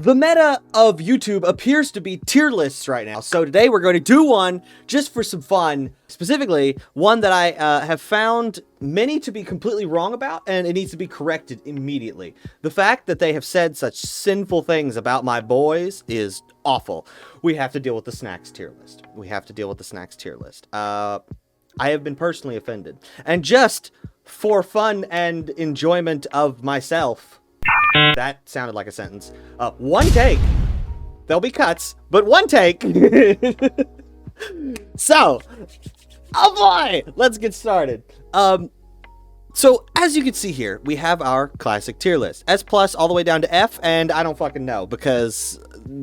The meta of YouTube appears to be tier lists right now, so today we're going to do one just for some fun, specifically one that I have found many to be completely wrong about, and it needs to be corrected immediately. The fact that they have said such sinful things about my boys is awful. We have to deal with the snacks tier list. I have been personally offended, and just for fun and enjoyment of myself, that sounded like a sentence. One take. There'll be cuts, but one take. So, oh boy, let's get started. So as you can see here, we have our classic tier list. S plus all the way down to F, and I don't fucking know because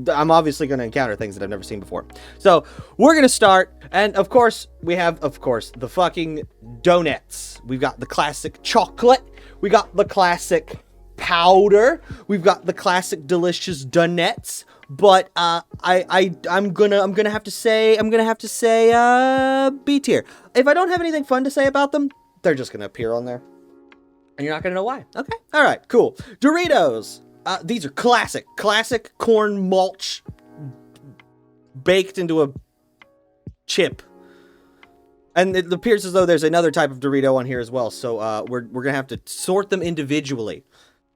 I'm obviously going to encounter things that I've never seen before. So we're going to start, and of course, we have, the fucking donuts. We've got the classic chocolate. We got the classic powder. We've got the classic delicious donuts. But I'm gonna have to say B tier. If I don't have anything fun to say about them, they're just gonna appear on there, and you're not gonna know why. Okay, all right, cool. Doritos. These are classic corn mulch baked into a chip, and it appears as though there's another type of Dorito on here as well. So we're gonna have to sort them individually.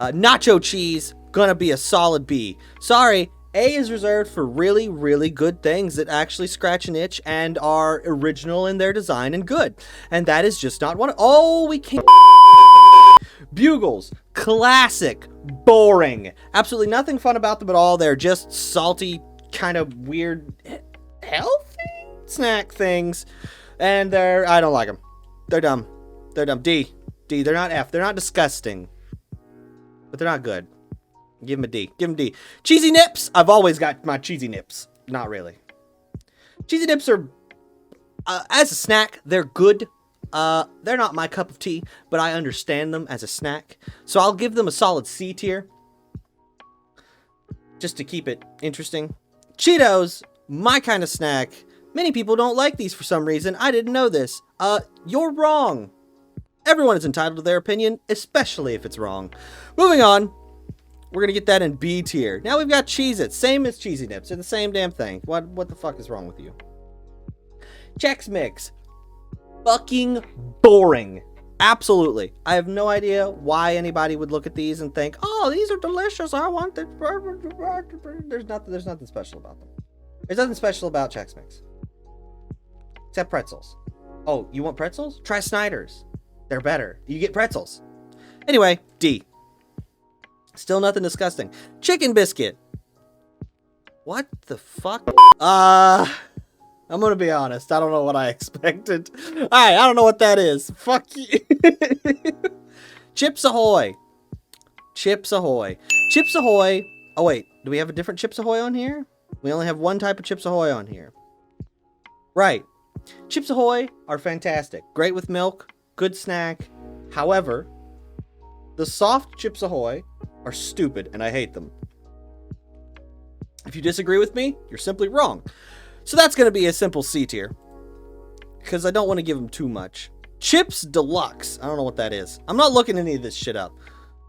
Nacho cheese, gonna be a solid B. Sorry, A is reserved for really, really good things that actually scratch an itch and are original in their design and good. And that is just not one. Oh, we can't. Bugles, classic, boring. Absolutely nothing fun about them at all. They're just salty, kind of weird, healthy snack things. And I don't like them. They're dumb. D, they're not F. They're not disgusting. But they're not good. Give them a D. Cheesy Nips. I've always got my Cheesy Nips. Not really. Cheesy Nips are, as a snack, they're good. They're not my cup of tea, but I understand them as a snack. So I'll give them a solid C tier. Just to keep it interesting. Cheetos, my kind of snack. Many people don't like these for some reason. I didn't know this. You're wrong. Everyone is entitled to their opinion, especially if it's wrong. Moving on. We're going to get that in B tier. Now we've got Cheez-Its. Same as Cheesy Nips. They're the same damn thing. What the fuck is wrong with you? Chex Mix. Fucking boring. Absolutely. I have no idea why anybody would look at these and think, oh, these are delicious. I want this. There's nothing special about them. There's nothing special about Chex Mix. Except pretzels. Oh, you want pretzels? Try Snyder's. They're better. You get pretzels. Anyway, D. Still nothing disgusting. Chicken biscuit. What the fuck? I'm gonna be honest. I don't know what I expected. Alright, I don't know what that is. Fuck you. Chips Ahoy. Chips Ahoy. Oh wait, do we have a different Chips Ahoy on here? We only have one type of Chips Ahoy on here. Right. Chips Ahoy are fantastic. Great with milk. Good snack. However, the soft Chips Ahoy are stupid, and I hate them. If you disagree with me, you're simply wrong. So that's going to be a simple C tier, because I don't want to give them too much. Chips Deluxe. I don't know what that is. I'm not looking any of this shit up.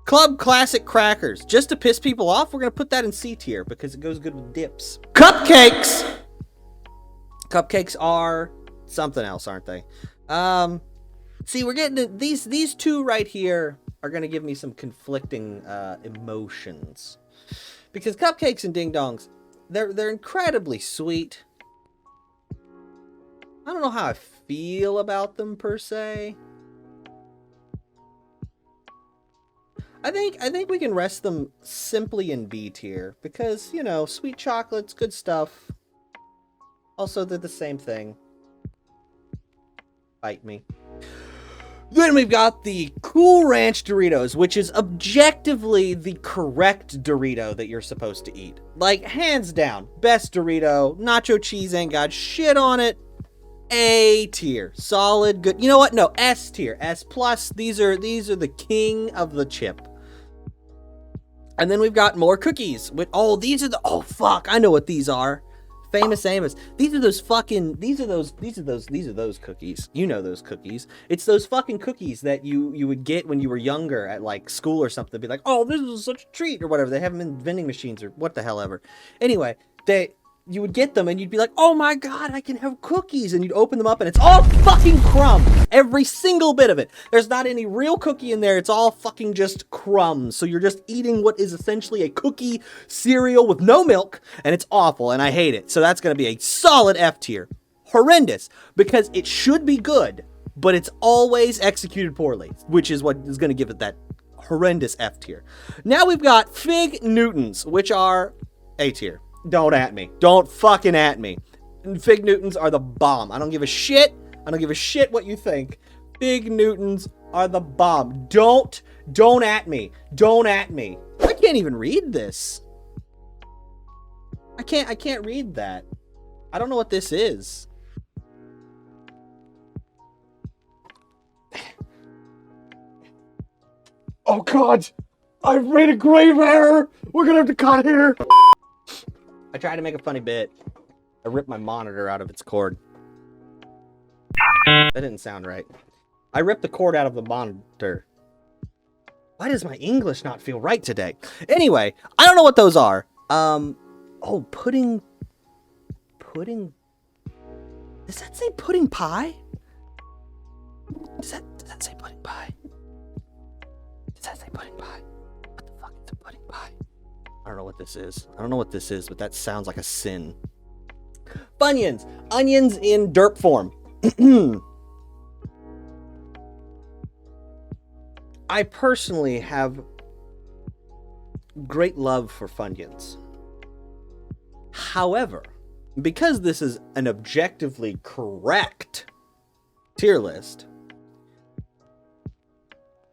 Club Classic Crackers. Just to piss people off, we're going to put that in C tier, because it goes good with dips. Cupcakes! Cupcakes are something else, aren't they? See, we're getting these two right here are going to give me some conflicting emotions. Because cupcakes and ding dongs, they're incredibly sweet. I don't know how I feel about them per se. I think we can rest them simply in B tier because, you know, sweet chocolate's good stuff. Also, they're the same thing. Bite me. Then we've got the Cool Ranch Doritos, which is objectively the correct Dorito that you're supposed to eat. Like, hands down, best Dorito. Nacho cheese ain't got shit on it. A tier. Solid, good. You know what? No, S tier. S plus. These are the king of the chip. And then we've got more cookies. Oh, these are the... Oh, fuck. I know what these are. Famous Amos. These are those cookies. You know those cookies. It's those fucking cookies that you would get when you were younger at like school or something. Be like, oh, this is such a treat or whatever. They have them in vending machines or what the hell ever. Anyway, you would get them and you'd be like, oh my god, I can have cookies. And you'd open them up and it's all fucking crumbs. Every single bit of it. There's not any real cookie in there. It's all fucking just crumbs. So you're just eating what is essentially a cookie cereal with no milk. And it's awful and I hate it. So that's going to be a solid F tier. Horrendous. Because it should be good, but it's always executed poorly. Which is what is going to give it that horrendous F tier. Now we've got Fig Newtons, which are A tier. Don't at me. Don't fucking at me. Fig Newtons are the bomb. I don't give a shit. I don't give a shit what you think. Fig Newtons are the bomb. Don't at me. Don't at me. I can't even read this. I can't read that. I don't know what this is. Oh god. I've made a grave error. We're gonna have to cut here. I tried to make a funny bit. I ripped my monitor out of its cord. That didn't sound right. I ripped the cord out of the monitor. Why does my English not feel right today? Anyway, I don't know what those are. Oh, pudding. Does that say pudding pie? Does that say pudding pie? Does that say pudding pie? What the fuck is a pudding pie? I don't know what this is. I don't know what this is, but that sounds like a sin. Funyuns. Onions in derp form. I personally have great love for Funyuns. However, because this is an objectively correct tier list,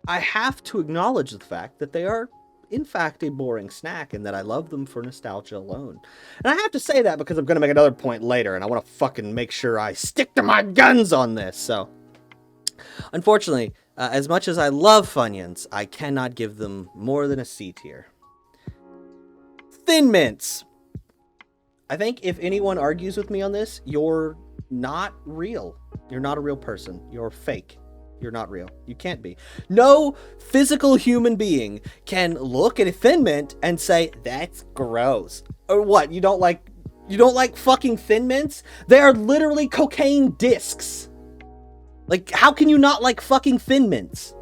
I have to acknowledge the fact that they are in fact a boring snack and that I love them for nostalgia alone. And I have to say that because I'm going to make another point later and I want to fucking make sure I stick to my guns on this. So, unfortunately, as much as I love Funyuns, I cannot give them more than a C tier. Thin Mints. I think if anyone argues with me on this, you're not real. You're not a real person. You're fake. You're not real. You can't be. No physical human being can look at a Thin Mint and say, that's gross. Or what? You don't like fucking Thin Mints? They are literally cocaine discs. Like, how can you not like fucking Thin Mints?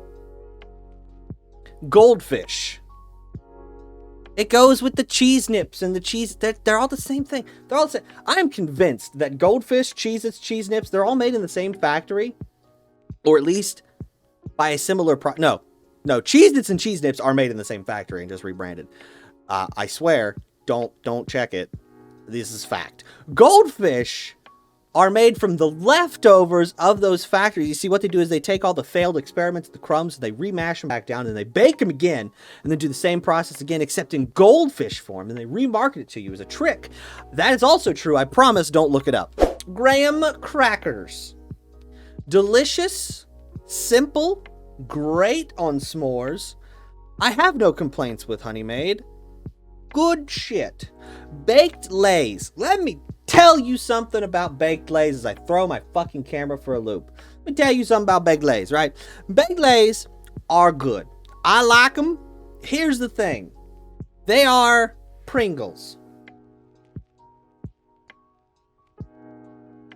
Goldfish. It goes with the cheese nips and the cheese. They're all the same thing. They're all the same. I'm convinced that Goldfish, Cheez-Its, cheese nips, they're all made in the same factory. Or at least by a similar No, Cheez-Its and cheese nips are made in the same factory and just rebranded. I swear, don't check it. This is fact. Goldfish are made from the leftovers of those factories. You see, what they do is they take all the failed experiments, the crumbs, and they remash them back down, and they bake them again, and then do the same process again, except in goldfish form, and they remarket it to you as a trick. That is also true. I promise, don't look it up. Graham crackers. Delicious, simple, great on s'mores. I have no complaints with Honey Maid. Good shit. Baked Lays. Let me tell you something about Baked Lays as I throw my fucking camera for a loop. Let me tell you something about Baked Lays, right? Baked Lays are good. I like them. Here's the thing. They are Pringles.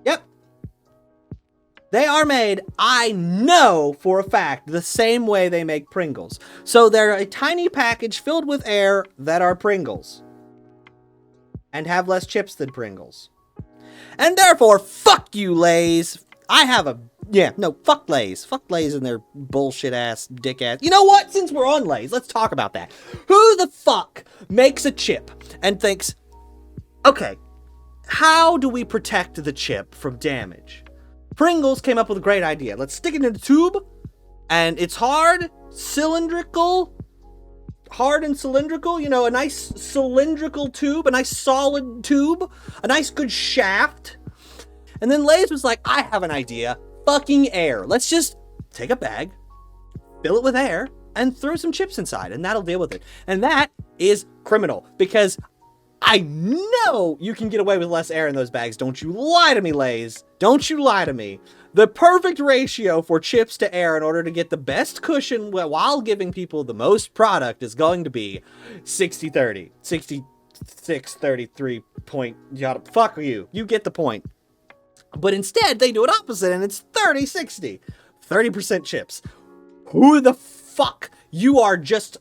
Yep. They are made, I know for a fact, the same way they make Pringles. So they're a tiny package filled with air that are Pringles. And have less chips than Pringles. And therefore, fuck you, Lays. Fuck Lays. Fuck Lays and their bullshit ass, dick ass. You know what? Since we're on Lays, let's talk about that. Who the fuck makes a chip and thinks, okay, how do we protect the chip from damage? Pringles came up with a great idea. Let's stick it in a tube, and it's hard and cylindrical, you know, a nice cylindrical tube, a nice solid tube, a nice good shaft. And then Lay's was like, I have an idea. Fucking air. Let's just take a bag, fill it with air, and throw some chips inside, and that'll deal with it. And that is criminal, because I know you can get away with less air in those bags. Don't you lie to me, Lay's. Don't you lie to me. The perfect ratio for chips to air in order to get the best cushion while giving people the most product is going to be 60-30. 66-33 point. Fuck you. You get the point. But instead, they do it opposite, and it's 30-60. 30% chips. Who the fuck? You are just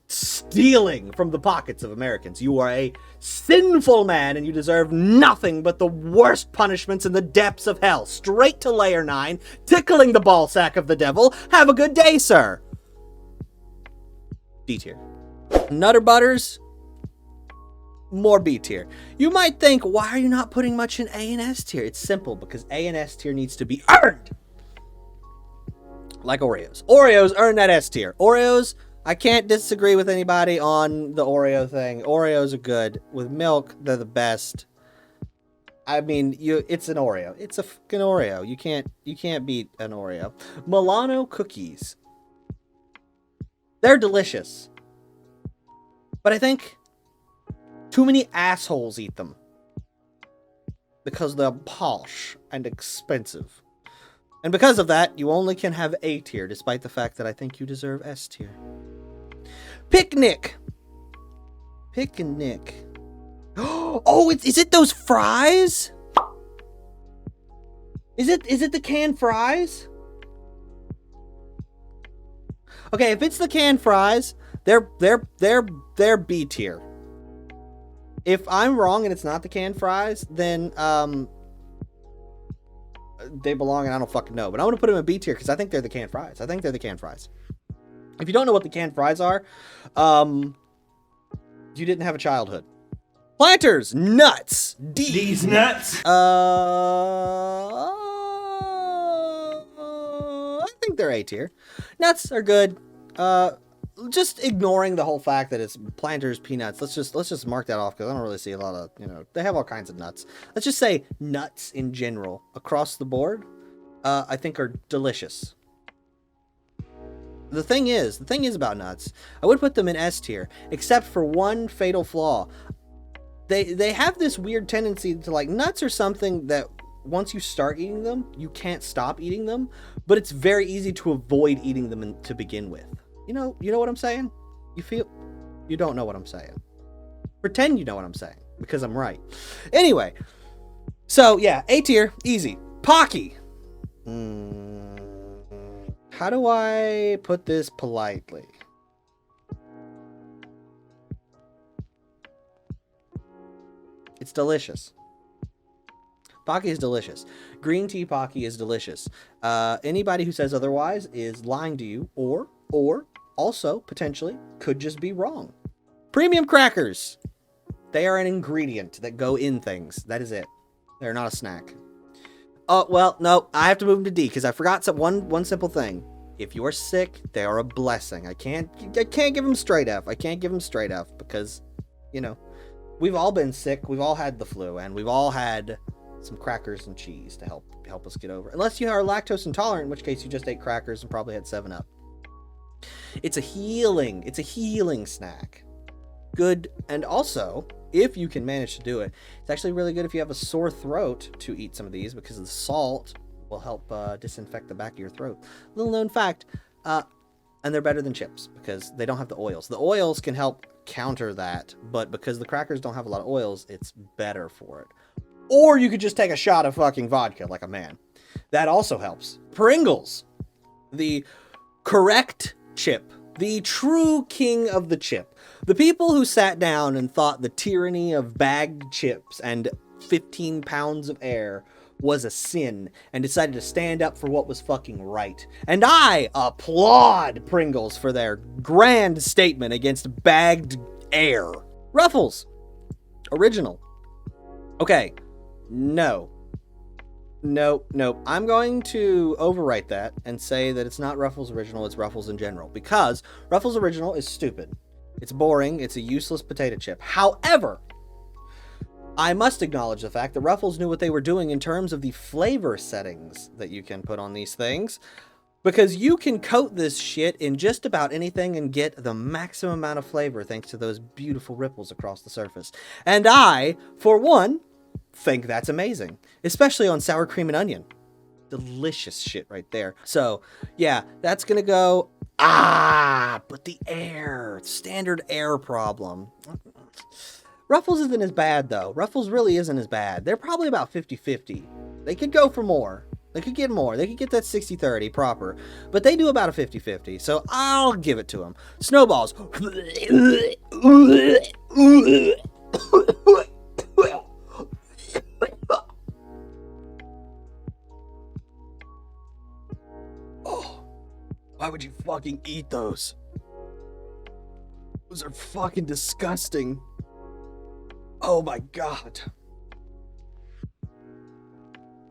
stealing from the pockets of Americans. You are a sinful man, and you deserve nothing but the worst punishments in the depths of hell. Straight to layer 9, tickling the ball sack of the devil. Have a good day, sir. D tier. Nutter Butters, more B tier. You might think, why are you not putting much in A and S tier? It's simple, because A and S tier needs to be earned. Like Oreos. Oreos earn that S tier. Oreos, I can't disagree with anybody on the Oreo thing. Oreos are good. With milk, they're the best. I mean, it's an Oreo. It's a fucking Oreo. You can't beat an Oreo. Milano cookies. They're delicious. But I think too many assholes eat them. Because they're posh and expensive. And because of that, you only can have A tier, despite the fact that I think you deserve S tier. Picnic. Picnic. Oh, is it those fries? Is it the canned fries? Okay, if it's the canned fries, they're B tier. If I'm wrong and it's not the canned fries, then they belong, and I don't fucking know. But I'm going to put them in B tier because I think they're the canned fries. I think they're the canned fries. If you don't know what the canned fries are, you didn't have a childhood. Planters, nuts. These nuts. I think they're A tier. Nuts are good. Just ignoring the whole fact that it's Planters, peanuts. Let's just mark that off because I don't really see a lot of, they have all kinds of nuts. Let's just say nuts in general across the board, I think are delicious. The thing is about nuts, I would put them in S tier, except for one fatal flaw. They have this weird tendency to, like, nuts are something that once you start eating them, you can't stop eating them, but it's very easy to avoid eating them to begin with. You know what I'm saying? You don't know what I'm saying. Pretend you know what I'm saying, because I'm right. Anyway, so yeah, A tier, easy. Pocky. How do I put this politely? It's delicious. Pocky is delicious. Green tea Pocky is delicious. Anybody who says otherwise is lying to you, or also potentially could just be wrong. Premium crackers. They are an ingredient that go in things. That is it. They're not a snack. Oh, well, no, I have to move them to D because I forgot one simple thing. If you are sick, they are a blessing. I can't give them straight F. I can't give them straight F because, we've all been sick. We've all had the flu, and we've all had some crackers and cheese to help us get over. Unless you are lactose intolerant, in which case you just ate crackers and probably had 7-Up. It's a healing snack. Good, and also, if you can manage to do it, it's actually really good if you have a sore throat to eat some of these because the salt will help disinfect the back of your throat. Little known fact, and they're better than chips because they don't have the oils. The oils can help counter that, but because the crackers don't have a lot of oils, it's better for it. Or you could just take a shot of fucking vodka like a man. That also helps. Pringles, the correct chip, the true king of the chip. The people who sat down and thought the tyranny of bagged chips and 15 pounds of air was a sin and decided to stand up for what was fucking right. And I applaud Pringles for their grand statement against bagged air. Ruffles, original. Okay, no. I'm going to overwrite that and say that it's not Ruffles Original, it's Ruffles in general. Because Ruffles Original is stupid. It's boring, it's a useless potato chip. However, I must acknowledge the fact that Ruffles knew what they were doing in terms of the flavor settings that you can put on these things. Because you can coat this shit in just about anything and get the maximum amount of flavor thanks to those beautiful ripples across the surface. And I, for one, think that's amazing. Especially on sour cream and onion. Delicious shit right there. So, yeah, that's gonna go... but the air. Standard air problem. Ruffles isn't as bad, though. Ruffles really isn't as bad. They're probably about 50-50. They could go for more. They could get more. They could get that 60-30 proper. But they do about a 50-50. So I'll give it to them. Snowballs. Oh, why would you fucking eat those? Those are fucking disgusting. Oh my god.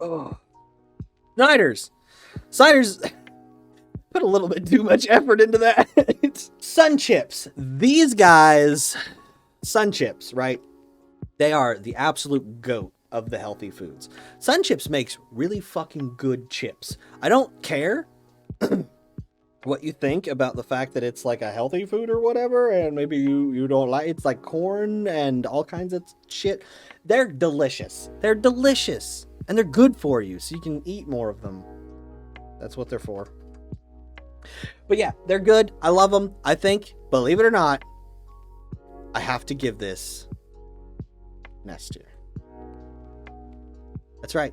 Oh. Ciders put a little bit too much effort into that. Sun chips. These guys, Sun chips, right? They are the absolute goat of the healthy foods. Sun chips makes really fucking good chips. I don't care what you think about the fact that it's like a healthy food or whatever, and maybe you don't like it's like corn and all kinds of shit. They're delicious. They're delicious. And they're good for you, so you can eat more of them. That's what they're for. But yeah, they're good. I love them. I think, believe it or not, I have to give this an S tier. That's right.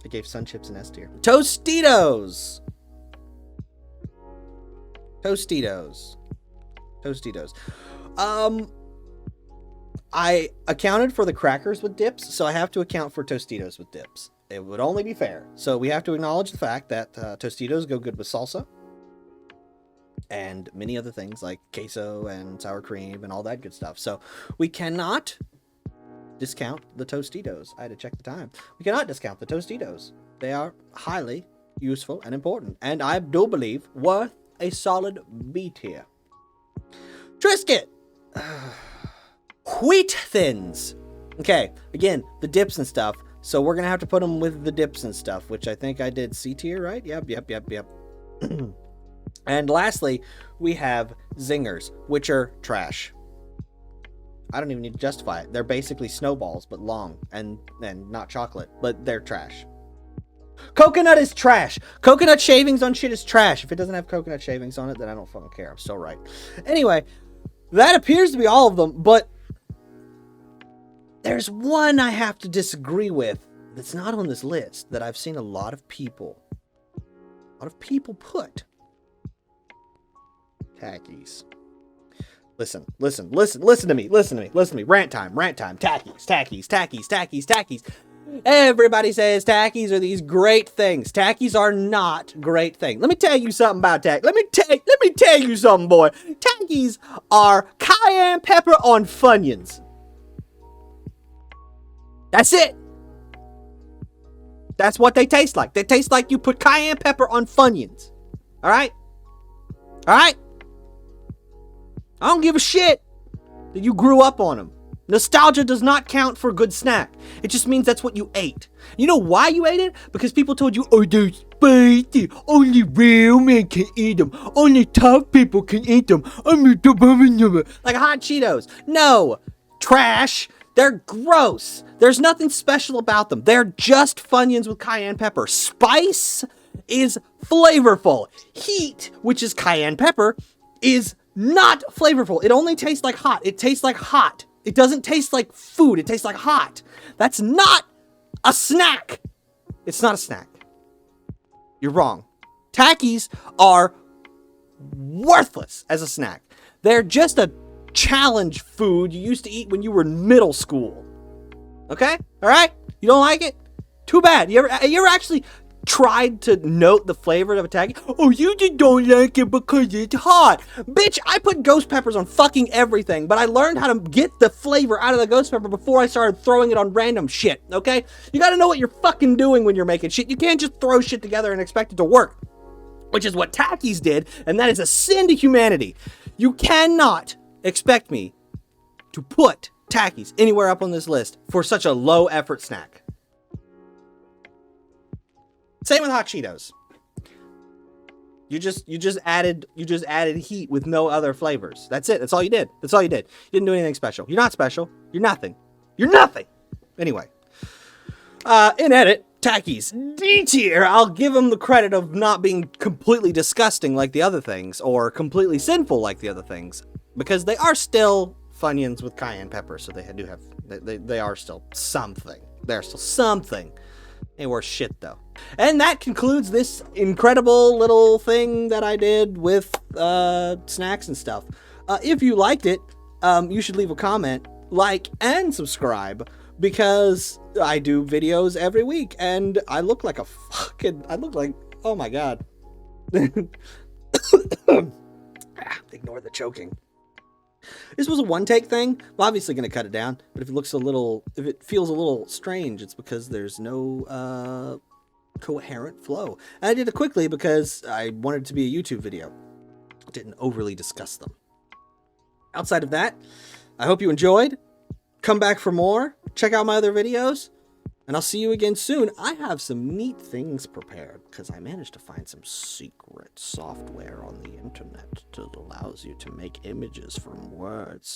I gave Sun Chips an S tier. Tostitos. I accounted for the crackers with dips, so I have to account for Tostitos with dips. It would only be fair. So we have to acknowledge the fact that Tostitos go good with salsa and many other things like queso and sour cream and all that good stuff. So we cannot discount the Tostitos. I had to check the time. We cannot discount the Tostitos. They are highly useful and important, and I do believe worth a solid B tier. Triscuit. Wheat Thins. Okay, again, the dips and stuff. So we're going to have to put them with the dips and stuff, which I think I did C tier, right? Yep. And lastly, we have Zingers, which are trash. I don't even need to justify it. They're basically snowballs, but long and not chocolate, but they're trash. Coconut is trash. Coconut shavings on shit is trash. If it doesn't have coconut shavings on it, then I don't fucking care. I'm so right. Anyway, that appears to be all of them, but there's one I have to disagree with that's not on this list that I've seen a lot of people put. Tackies. Listen to me. Rant time. Tackies. Everybody says Tackies are these great things. Tackies are not great things. Let me tell you something about Tackies. Let me tell you something, boy. Tackies are cayenne pepper on Funyuns. That's it. That's what they taste like. They taste like you put cayenne pepper on Funyuns. All right? I don't give a shit that you grew up on them. Nostalgia does not count for a good snack. It just means that's what you ate. You know why you ate it? Because people told you, oh, they're spicy. Only real men can eat them. Only tough people can eat them. Like hot Cheetos. No. Trash. They're gross. There's nothing special about them. They're just Funyuns with cayenne pepper. Spice is flavorful. Heat, which is cayenne pepper, is not flavorful. It only tastes like hot. It tastes like hot. It doesn't taste like food. It tastes like hot. That's not a snack. It's not a snack. You're wrong. Tackies are worthless as a snack. They're just a challenge food you used to eat when you were in middle school. Okay? All right? You don't like it? Too bad. You ever actually tried to note the flavor of a Tackie? Oh, you just don't like it because it's hot. Bitch, I put ghost peppers on fucking everything, but I learned how to get the flavor out of the ghost pepper before I started throwing it on random shit, okay? You gotta know what you're fucking doing when you're making shit. You can't just throw shit together and expect it to work, which is what Tackies did, and that is a sin to humanity. You cannot expect me to put Tackies anywhere up on this list for such a low effort snack. Same with hot Cheetos. You just added heat with no other flavors. That's it. That's all you did. That's all you did. You didn't do anything special. You're not special. You're nothing. You're nothing. Anyway, in edit, Tackies D tier. I'll give them the credit of not being completely disgusting like the other things or completely sinful like the other things, because they are still Funyuns with cayenne pepper. So they are still something. They're still something. Ain't worth shit though. And that concludes this incredible little thing that I did with snacks and stuff. If you liked it, you should leave a comment, like, and subscribe, because I do videos every week and I look like oh my god. Ignore the choking. This was a one-take thing. I'm obviously going to cut it down, but if it feels a little strange, it's because there's no coherent flow. And I did it quickly because I wanted it to be a YouTube video. I didn't overly discuss them. Outside of that, I hope you enjoyed. Come back for more. Check out my other videos. And I'll see you again soon. I have some neat things prepared because I managed to find some secret software on the internet that allows you to make images from words.